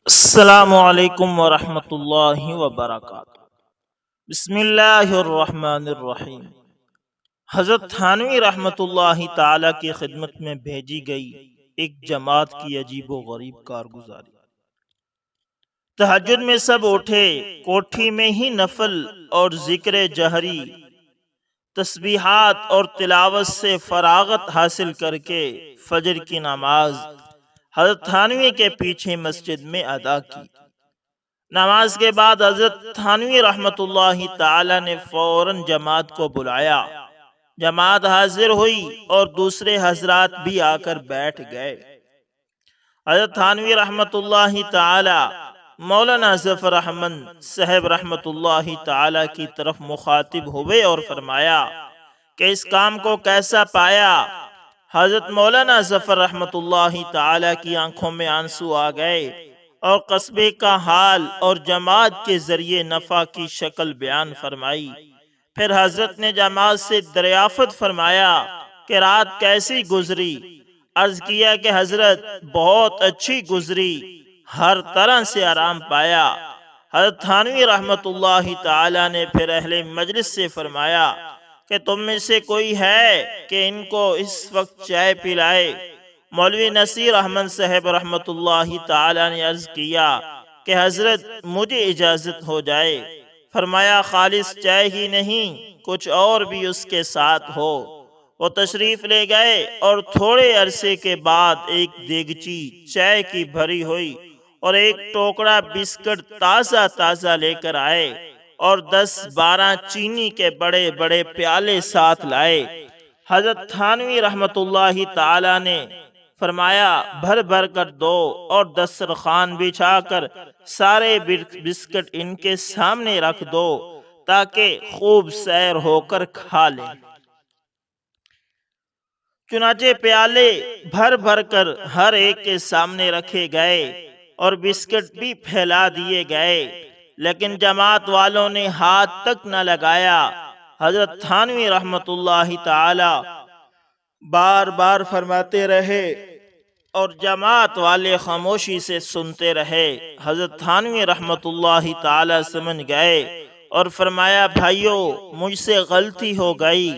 السلام علیکم ورحمۃ اللہ وبرکاتہ۔ بسم اللہ الرحمن الرحیم۔ حضرت تھانوی رحمۃ اللہ تعالی کی خدمت میں بھیجی گئی ایک جماعت کی عجیب و غریب کارگزاری۔ تہجد میں سب اٹھے، کوٹھی میں ہی نفل اور ذکر جہری، تسبیحات اور تلاوت سے فراغت حاصل کر کے فجر کی نماز حضرت تھانوی کے پیچھے مسجد میں ادا کی۔ نماز کے بعد حضرت تھانوی رحمت اللہ تعالی نے فوراً جماعت کو بلایا۔ جماعت حاضر ہوئی اور دوسرے حضرات بھی آ کر بیٹھ گئے۔ حضرت تھانوی رحمت اللہ تعالی مولانا ظفر احمد صاحب رحمت اللہ تعالی کی طرف مخاطب ہوئے اور فرمایا کہ اس کام کو کیسا پایا؟ حضرت مولانا ظفر رحمت اللہ تعالی کی آنکھوں میں آنسو آ گئے اور قصبے کا حال اور جماعت کے ذریعے نفع کی شکل بیان فرمائی۔ پھر حضرت نے جماعت سے دریافت فرمایا کہ رات کیسی گزری؟ عرض کیا کہ حضرت بہت اچھی گزری، ہر طرح سے آرام پایا۔ حضرت تھانوی رحمت اللہ تعالی نے پھر اہل مجلس سے فرمایا کہ تم میں سے کوئی ہے کہ ان کو اس وقت چائے پلائے؟ مولوی نصیر احمد صاحب رحمت اللہ تعالی نے عرض کیا کہ حضرت مجھے اجازت ہو جائے۔ فرمایا خالص چائے ہی نہیں، کچھ اور بھی اس کے ساتھ ہو۔ وہ تشریف لے گئے اور تھوڑے عرصے کے بعد ایک دیگچی چائے کی بھری ہوئی اور ایک ٹوکرا بسکٹ تازہ تازہ لے کر آئے اور 10-12 چینی کے بڑے بڑے پیالے ساتھ لائے۔ حضرت تھانوی رحمت اللہ تعالی نے فرمایا بھر بھر کر دو اور دسترخوان بچھا کر سارے بسکٹ ان کے سامنے رکھ دو تاکہ خوب سیر ہو کر کھا لیں۔ چنانچہ پیالے بھر بھر کر ہر ایک کے سامنے رکھے گئے اور بسکٹ بھی پھیلا دیے گئے، لیکن جماعت والوں نے ہاتھ تک نہ لگایا۔ حضرت تھانوی رحمت اللہ تعالی بار بار فرماتے رہے اور جماعت والے خاموشی سے سنتے رہے۔ حضرت تھانوی رحمت اللہ تعالی سمجھ گئے اور فرمایا بھائیو مجھ سے غلطی ہو گئی،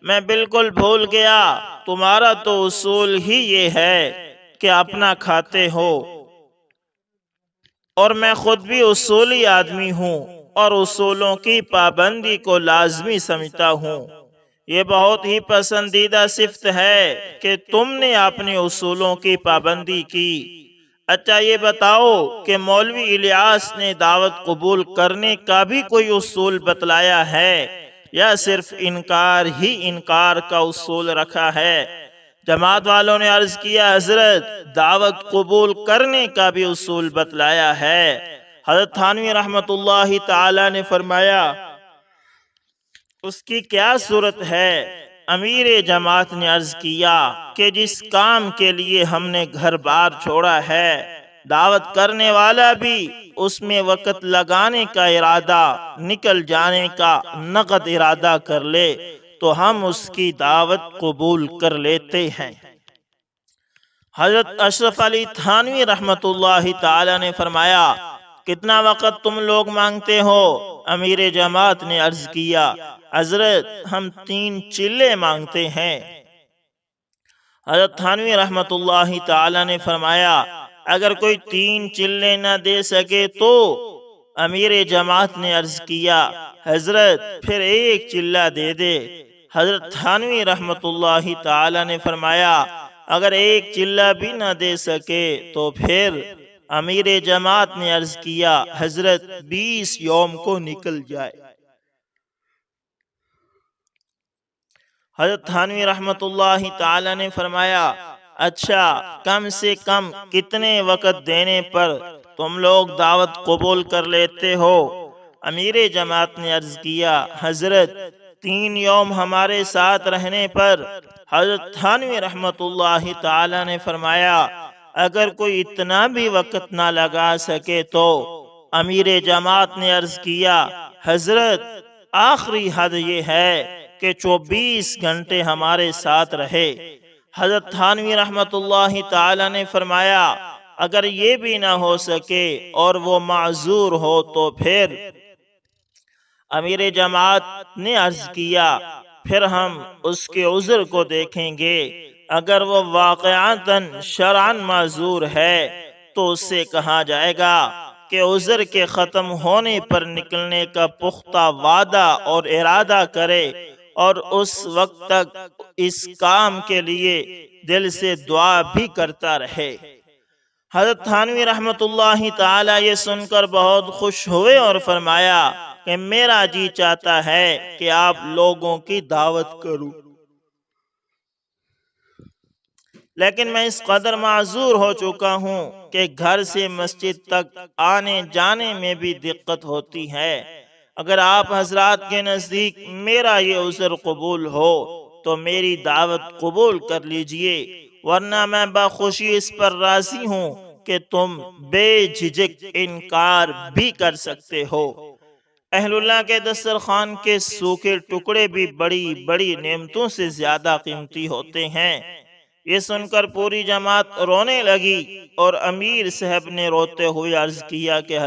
میں بالکل بھول گیا۔ تمہارا تو اصول ہی یہ ہے کہ اپنا کھاتے ہو، اور میں خود بھی اصولی آدمی ہوں اور اصولوں کی پابندی کو لازمی سمجھتا ہوں۔ یہ بہت ہی پسندیدہ صفت ہے کہ تم نے اپنے اصولوں کی پابندی کی۔ اچھا یہ بتاؤ کہ مولوی الیاس نے دعوت قبول کرنے کا بھی کوئی اصول بتلایا ہے یا صرف انکار ہی انکار کا اصول رکھا ہے؟ جماعت والوں نے عرض کیا حضرت دعوت قبول کرنے کا بھی اصول بتلایا ہے۔ حضرت تھانوی رحمت اللہ تعالی نے فرمایا اس کی کیا صورت ہے؟ امیر جماعت نے عرض کیا کہ جس کام کے لیے ہم نے گھر بار چھوڑا ہے، دعوت کرنے والا بھی اس میں وقت لگانے کا ارادہ، نکل جانے کا نقد ارادہ کر لے تو ہم اس کی دعوت قبول کر لیتے ہیں۔ حضرت اشرف علی تھانوی رحمت اللہ تعالی نے فرمایا کتنا وقت تم لوگ مانگتے ہو؟ امیر جماعت نے عرض کیا حضرت ہم 3 چلے مانگتے ہیں۔ حضرت تھانوی رحمت اللہ تعالی نے فرمایا اگر کوئی 3 چلے نہ دے سکے تو؟ امیر جماعت نے عرض کیا حضرت پھر 1 چلہ دے دے۔ حضرت تھانوی رحمت اللہ تعالی نے فرمایا اگر 1 چلہ بھی نہ دے سکے تو پھر؟ امیر جماعت نے عرض کیا حضرت 20 یوم کو نکل جائے۔ حضرت تھانوی رحمت اللہ تعالی نے فرمایا اچھا کم سے کم کتنے وقت دینے پر تم لوگ دعوت قبول کر لیتے ہو؟ امیر جماعت نے عرض کیا حضرت 3 یوم ہمارے ساتھ رہنے پر۔ حضرت تھانوی رحمت اللہ تعالی نے فرمایا اگر کوئی اتنا بھی وقت نہ لگا سکے تو؟ امیر جماعت نے عرض کیا حضرت آخری حد یہ ہے کہ 24 گھنٹے ہمارے ساتھ رہے۔ حضرت تھانوی رحمت اللہ تعالی نے فرمایا اگر یہ بھی نہ ہو سکے اور وہ معذور ہو تو پھر امیر جماعت نے عرض کیا پھر ہم اس کے عذر کو دیکھیں گے، اگر وہ واقعاتاً شرعاً معذور ہے تو اس سے کہا جائے گا کہ عذر کے ختم ہونے پر نکلنے کا پختہ وعدہ اور ارادہ کرے اور اس وقت تک اس کام کے لیے دل سے دعا بھی کرتا رہے۔ حضرت تھانوی رحمت اللہ تعالی یہ سن کر بہت خوش ہوئے اور فرمایا کہ میرا جی چاہتا ہے کہ آپ لوگوں کی دعوت کروں، لیکن میں اس قدر معذور ہو چکا ہوں کہ گھر سے مسجد تک آنے جانے میں بھی دقت ہوتی ہے۔ اگر آپ حضرات کے نزدیک میرا یہ عذر قبول ہو تو میری دعوت قبول کر لیجئے، ورنہ میں بخوشی اس پر راضی ہوں کہ تم بے جھجک انکار بھی کر سکتے ہو۔ اہل اللہ کے دسترخوان کے سوکھے ٹکڑے بھی بڑی بڑی نعمتوں سے زیادہ قیمتی ہوتے ہیں۔ یہ سن کر پوری جماعت رونے لگی اور امیر صاحب نے روتے ہوئے عرض کیا کہ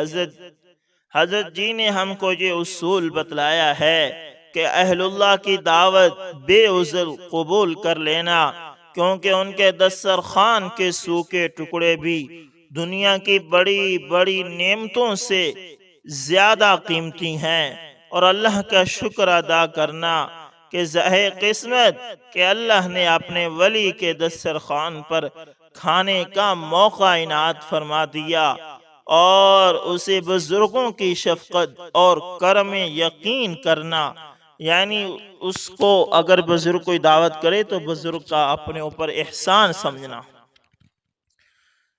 حضرت جی نے ہم کو یہ اصول بتلایا ہے کہ اہل اللہ کی دعوت بے عذر قبول کر لینا، کیونکہ ان کے دسترخوان کے سوکھے ٹکڑے بھی دنیا کی بڑی بڑی نعمتوں سے زیادہ قیمتی ہیں، اور اللہ کا شکر ادا کرنا کہ زہے قسمت کہ اللہ نے اپنے ولی کے دسترخوان پر کھانے کا موقع عنایت فرما دیا، اور اسے بزرگوں کی شفقت اور کرم یقین کرنا، یعنی اس کو اگر بزرگ کوئی دعوت کرے تو بزرگ کا اپنے اوپر احسان سمجھنا۔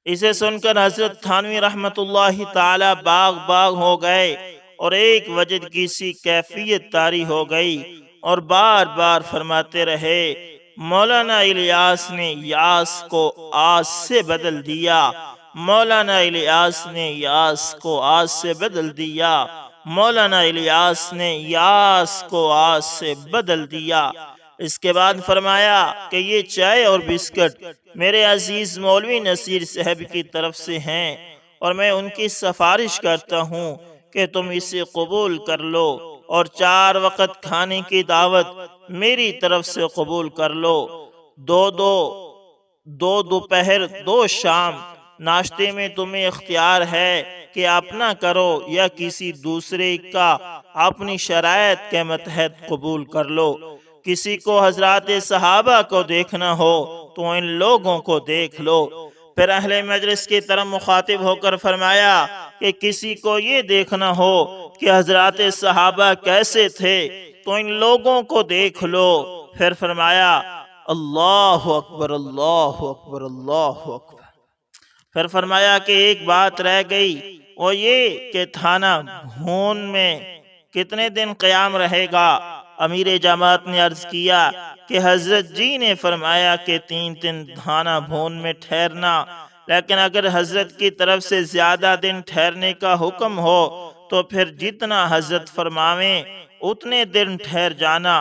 اسے سن کر حضرت تھانوی رحمت اللہ تعالی باغ ہو گئے اور ایک وجد کی سی کیفیت طاری ہو گئی، اور بار بار فرماتے رہے مولانا الیاس نے یاس کو آس سے بدل دیا، مولانا الیاس نے یاس کو آس سے بدل دیا، مولانا الیاس نے یاس کو آس سے بدل دیا۔ اس کے بعد فرمایا کہ یہ چائے اور بسکٹ میرے عزیز مولوی نصیر صاحب کی طرف سے ہیں، اور میں ان کی سفارش کرتا ہوں کہ تم اسے قبول کر لو، اور 4 وقت کھانے کی دعوت میری طرف سے قبول کر لو۔ دو دوپہر 2 شام ناشتے میں تمہیں اختیار ہے کہ اپنا کرو یا کسی دوسرے کا اپنی شرائط کے متحد قبول کر لو۔ کسی کو حضرات صحابہ کو دیکھنا ہو تو ان لوگوں کو دیکھ لو۔ پھر اہل مجلس کی طرف مخاطب ہو کر فرمایا کہ کسی کو یہ دیکھنا ہو کہ حضرات صحابہ کیسے تھے تو ان لوگوں کو دیکھ لو۔ پھر فرمایا اللہ اکبر اللہ اکبر اللہ اکبر۔ پھر فرمایا کہ ایک بات رہ گئی، وہ یہ کہ تھانہ بھون میں کتنے دن قیام رہے گا؟ امیر جماعت نے عرض کیا کہ حضرت جی نے فرمایا کہ 3 دن تھانہ بھون میں ٹھہرنا، لیکن اگر حضرت کی طرف سے زیادہ دن ٹھہرنے کا حکم ہو تو پھر جتنا حضرت فرماویں اتنے دن ٹھہر جانا۔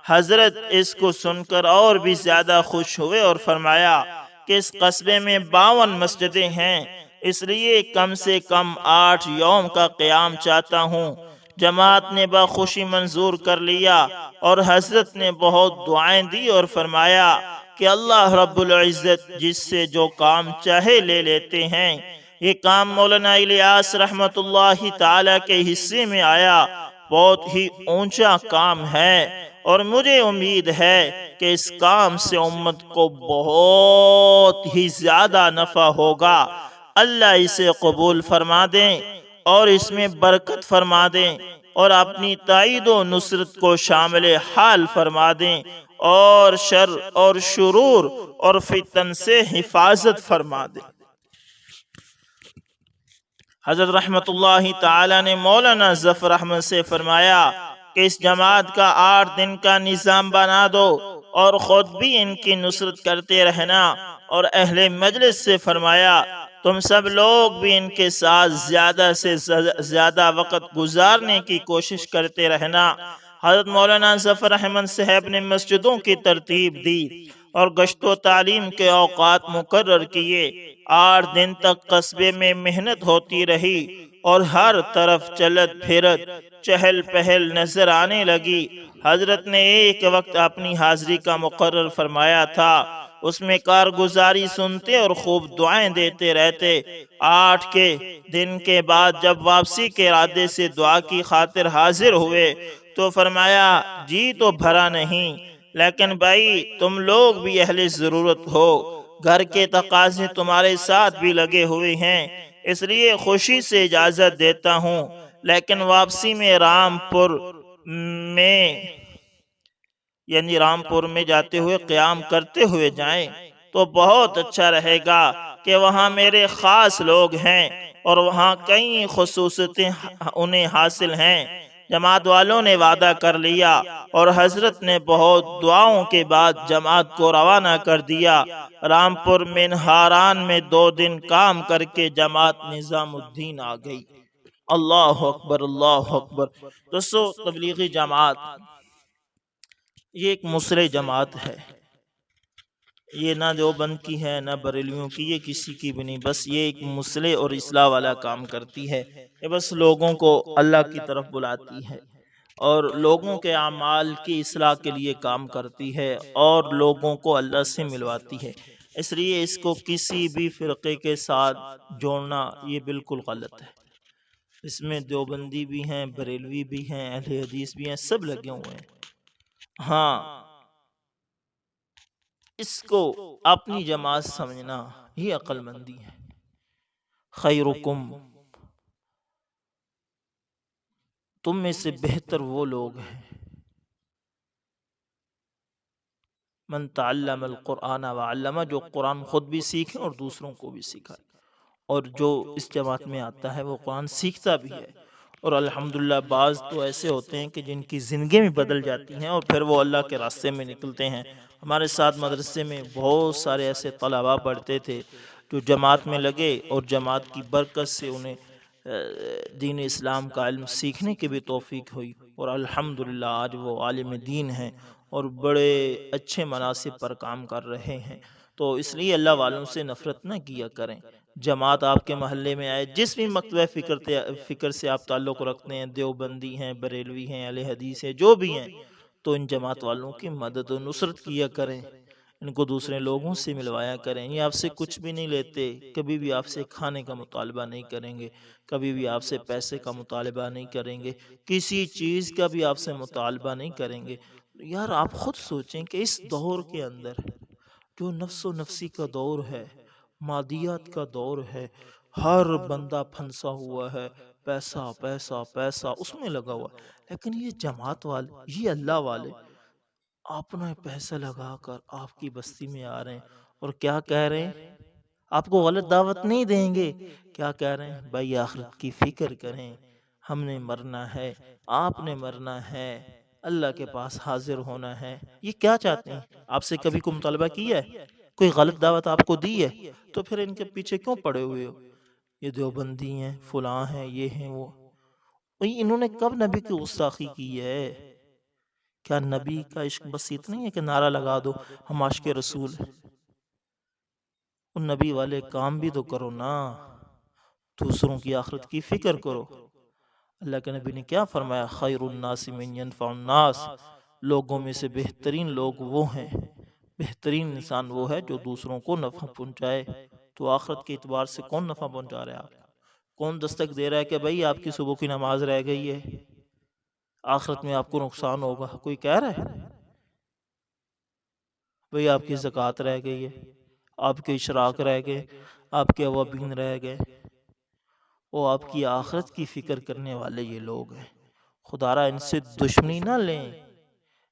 حضرت اس کو سن کر اور بھی زیادہ خوش ہوئے اور فرمایا کہ اس قصبے میں 52 مسجدیں ہیں، اس لیے کم سے کم 8 یوم کا قیام چاہتا ہوں۔ جماعت نے بخوشی منظور کر لیا، اور حضرت نے بہت دعائیں دی اور فرمایا کہ اللہ رب العزت جس سے جو کام چاہے لے لیتے ہیں۔ یہ کام مولانا الیاس رحمت اللہ تعالی کے حصے میں آیا، بہت ہی اونچا کام ہے، اور مجھے امید ہے کہ اس کام سے امت کو بہت ہی زیادہ نفع ہوگا۔ اللہ اسے قبول فرما دیں اور اس میں برکت فرما دیں، اور اپنی تائید و نصرت کو شامل حال فرما دیں، اور شر اور شرور اور فتن سے حفاظت فرما دیں۔ حضرت رحمت اللہ تعالی نے مولانا ظفر احمد سے فرمایا کہ اس جماعت کا 8 دن کا نظام بنا دو، اور خود بھی ان کی نصرت کرتے رہنا، اور اہل مجلس سے فرمایا تم سب لوگ بھی ان کے ساتھ زیادہ سے زیادہ وقت گزارنے کی کوشش کرتے رہنا۔ حضرت مولانا ظفر احمد صاحب نے مسجدوں کی ترتیب دی، اور گشت و تعلیم کے اوقات مقرر کیے۔ 8 دن تک قصبے میں محنت ہوتی رہی اور ہر طرف چلت پھرت چہل پہل نظر آنے لگی۔ حضرت نے ایک وقت اپنی حاضری کا مقرر فرمایا تھا، اس میں کارگزاری سنتے اور خوب دعائیں دیتے رہتے۔ 8 کے دن کے بعد جب واپسی کے ارادے سے دعا کی خاطر حاضر ہوئے تو فرمایا، جی تو بھرا نہیں، لیکن بھائی تم لوگ بھی اہل ضرورت ہو، گھر کے تقاضے تمہارے ساتھ بھی لگے ہوئے ہیں، اس لیے خوشی سے اجازت دیتا ہوں، لیکن واپسی میں رامپور میں رامپور میں جاتے ہوئے قیام کرتے ہوئے جائیں تو بہت اچھا رہے گا کہ وہاں میرے خاص لوگ ہیں اور وہاں کئی خصوصیتیں انہیں حاصل ہیں۔ جماعت والوں نے وعدہ کر لیا اور حضرت نے بہت دعاؤں کے بعد جماعت کو روانہ کر دیا۔ رامپور منہاران میں 2 دن کام کر کے جماعت نظام الدین آ گئی۔ اللہ اکبر، اللہ اکبر۔ دوستو، تبلیغی جماعت یہ ایک مسلح جماعت ہے، یہ نہ دیوبند کی ہے نہ بریلویوں کی، یہ کسی کی بھی نہیں، بس یہ ایک مسلح اور اصلاح والا کام کرتی ہے۔ یہ بس لوگوں کو اللہ کی طرف بلاتی ہے اور لوگوں کے اعمال کی اصلاح کے لیے کام کرتی ہے اور لوگوں کو اللہ سے ملواتی ہے۔ اس لیے اس کو کسی بھی فرقے کے ساتھ جوڑنا یہ بالکل غلط ہے۔ اس میں دیوبندی بھی ہیں، بریلوی بھی ہیں، اہل حدیث بھی ہیں، سب لگے ہوئے ہیں۔ ہاں، اس کو اپنی جماعت سمجھنا ہی عقل مندی ہے۔ خیرکم، تم میں سے بہتر وہ لوگ ہیں من تعلم القرآن وعلمہ، جو قرآن خود بھی سیکھیں اور دوسروں کو بھی سکھائے، اور جو اس جماعت میں آتا ہے وہ قرآن سیکھتا بھی ہے۔ اور الحمدللہ بعض تو ایسے ہوتے ہیں کہ جن کی زندگی بھی بدل جاتی ہیں اور پھر وہ اللہ کے راستے میں نکلتے ہیں۔ ہمارے ساتھ مدرسے میں بہت سارے ایسے طلباء پڑھتے تھے جو جماعت میں لگے اور جماعت کی برکت سے انہیں دین اسلام کا علم سیکھنے کی بھی توفیق ہوئی، اور الحمدللہ آج وہ عالم دین ہیں اور بڑے اچھے مناصب پر کام کر رہے ہیں۔ تو اس لیے اللہ والوں سے نفرت نہ کیا کریں۔ جماعت آپ کے محلے میں آئے، جس بھی مکتبہ فکر سے آپ تعلق رکھتے ہیں، دیوبندی ہیں، بریلوی ہیں، اہل حدیث ہیں، جو بھی ہیں، تو ان جماعت والوں کی مدد و نصرت کیا کریں، ان کو دوسرے لوگوں سے ملوایا کریں۔ یہ آپ سے کچھ بھی نہیں لیتے، کبھی بھی آپ سے کھانے کا مطالبہ نہیں کریں گے، کبھی بھی آپ سے پیسے کا مطالبہ نہیں کریں گے، کسی چیز کا بھی آپ سے مطالبہ نہیں کریں گے۔ یار آپ خود سوچیں کہ اس دور کے اندر جو نفس و نفسی کا دور ہے، مادیات کا دور ہے، ہر بندہ پھنسا ہوا ہے، پیسہ پیسہ پیسہ اس میں لگا ہوا، لیکن یہ جماعت والے، یہ اللہ والے اپنا پیسہ لگا کر آپ کی بستی میں آ رہے ہیں اور کیا کہہ رہے ہیں؟ آپ کو غلط دعوت نہیں دیں گے، کیا کہہ رہے ہیں؟ بھائی آخرت کی فکر کریں، ہم نے مرنا ہے، آپ نے مرنا ہے، اللہ کے پاس حاضر ہونا ہے۔ یہ کیا چاہتے ہیں؟ آپ سے کبھی کوئی مطالبہ کیا ہے؟ کوئی غلط دعوت آپ کو دی ہے؟ تو پھر ان کے پیچھے کیوں پڑے ہوئے ہو؟ یہ دیوبندی ہیں، فلاں ہیں، یہ ہیں، وہ۔ انہوں نے کب نبی کی گستاخی کی ہے؟ کیا نبی کا عشق بس اتنا ہی ہے کہ نعرہ لگا دو ہم عاشق رسول ہیں؟ ان نبی والے کام بھی تو کرو نا، دوسروں کی آخرت کی فکر کرو۔ اللہ کے نبی نے کیا فرمایا؟ خیر الناس من ینفع الناس، لوگوں میں سے بہترین لوگ وہ ہیں، بہترین انسان وہ ہے جو دوسروں کو نفع پہنچائے۔ تو آخرت کے اعتبار سے کون نفع پہنچا رہا ہے؟ آپ کون دستک دے رہا ہے کہ بھائی آپ کی صبح کی نماز رہ گئی ہے، آخرت میں آپ کو نقصان ہوگا؟ کوئی کہہ رہا ہے؟ بھئی آپ کی زکوٰۃ رہ گئی ہے، آپ کے اشراق رہ گئے، آپ کے اوابین رہ گئے، وہ آپ کی آخرت کی فکر کرنے والے یہ لوگ ہیں۔ خدا را ان سے دشمنی نہ لیں،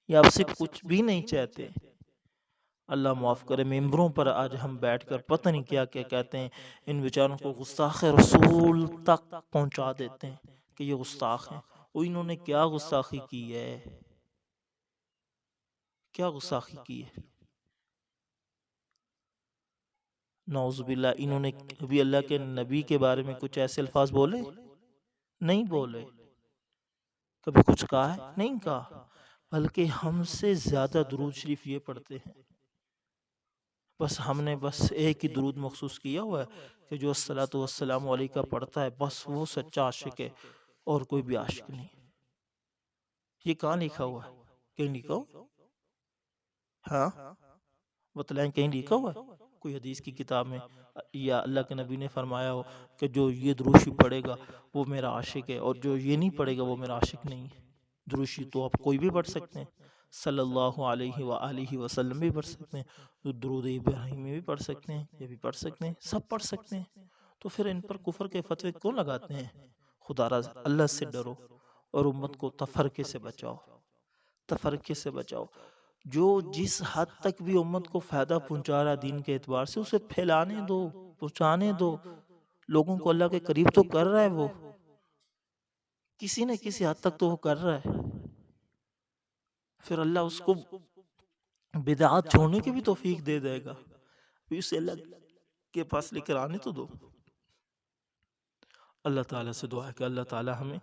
یہ آپ سے کچھ بھی نہیں چاہتے۔ اللہ معاف کرے، ممبروں پر آج ہم بیٹھ کر پتہ نہیں کیا کیا کہتے ہیں، ان بیچاروں کو گستاخ رسول تک پہنچا دیتے ہیں کہ یہ گستاخ ہیں۔ وہ انہوں نے کیا گستاخی کی ہے؟ کیا گستاخی کی ہے؟ نعوذ باللہ، انہوں نے کبھی اللہ کے نبی کے بارے میں کچھ ایسے الفاظ بولے؟ نہیں بولے۔ کبھی کچھ کہا ہے؟ نہیں کہا۔ بلکہ ہم سے زیادہ درود شریف یہ پڑھتے ہیں۔ بس ہم نے بس ایک ہی درود مخصوص کیا ہوا ہے کہ جو الصلاۃ والسلام علیہ کا پڑھتا ہے بس وہ سچا عاشق ہے، اور کوئی بھی عاشق نہیں۔ یہ کہاں لکھا ہوا ہے؟ کہیں لکھا ہوا؟ ہاں بتلائیں، کہیں لکھا ہوا ہے کوئی حدیث کی کتاب میں، یا اللہ کے نبی نے فرمایا ہو کہ جو یہ دروشی پڑھے گا وہ میرا عاشق ہے، اور جو یہ نہیں پڑھے گا وہ میرا عاشق نہیں ہے؟ دروشی تو آپ کوئی بھی پڑھ سکتے ہیں، صلی اللہ علیہ وآلہ وسلم بھی پڑھ سکتے ہیں، درود ابراہیمی بھی پڑھ سکتے ہیں، یہ بھی پڑھ سکتے ہیں، سب پڑھ سکتے ہیں۔ تو پھر ان پر کفر کے فتوے کیوں لگاتے ہیں؟ خدا را اللہ سے ڈرو اور امت کو تفرقے سے بچاؤ، تفرقے سے بچاؤ۔ جو جس حد تک بھی امت کو فائدہ پہنچا رہا ہے دین کے اعتبار سے، اسے پھیلانے دو، پہنچانے دو، لوگوں کو اللہ کے قریب تو کر رہا ہے، وہ کسی نہ کسی حد تک تو وہ کر رہا ہے۔ پھر اللہ اس کو بدعات چھوڑنے کی بھی توفیق دے دے گا، اسے اللہ کے پاس لے کر آنے تو دو۔ اللہ تعالیٰ سے دعا ہے کہ اللہ تعالیٰ ہمیں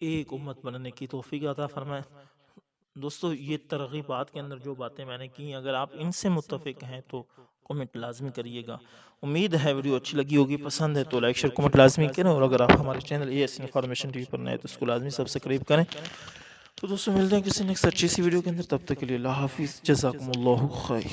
ایک امت بننے کی توفیق عطا فرمائے۔ دوستو، یہ ترغیبات کے اندر جو باتیں میں نے کی، اگر آپ ان سے متفق ہیں تو کمنٹ لازمی کریے گا۔ امید ہے ویڈیو اچھی لگی ہوگی، پسند ہے تو لائک شیئر کمنٹ لازمی کریں، اور اگر آپ ہمارے channel AS information T V پر نئے تو اس کو لازمی سبسکرائب کریں۔ تو دوستو ملتے ہیں کسی نیکسٹ اچھی سی ویڈیو کے اندر، تب تک کے لیے اللہ حافظ، جزاکم اللہ خیر۔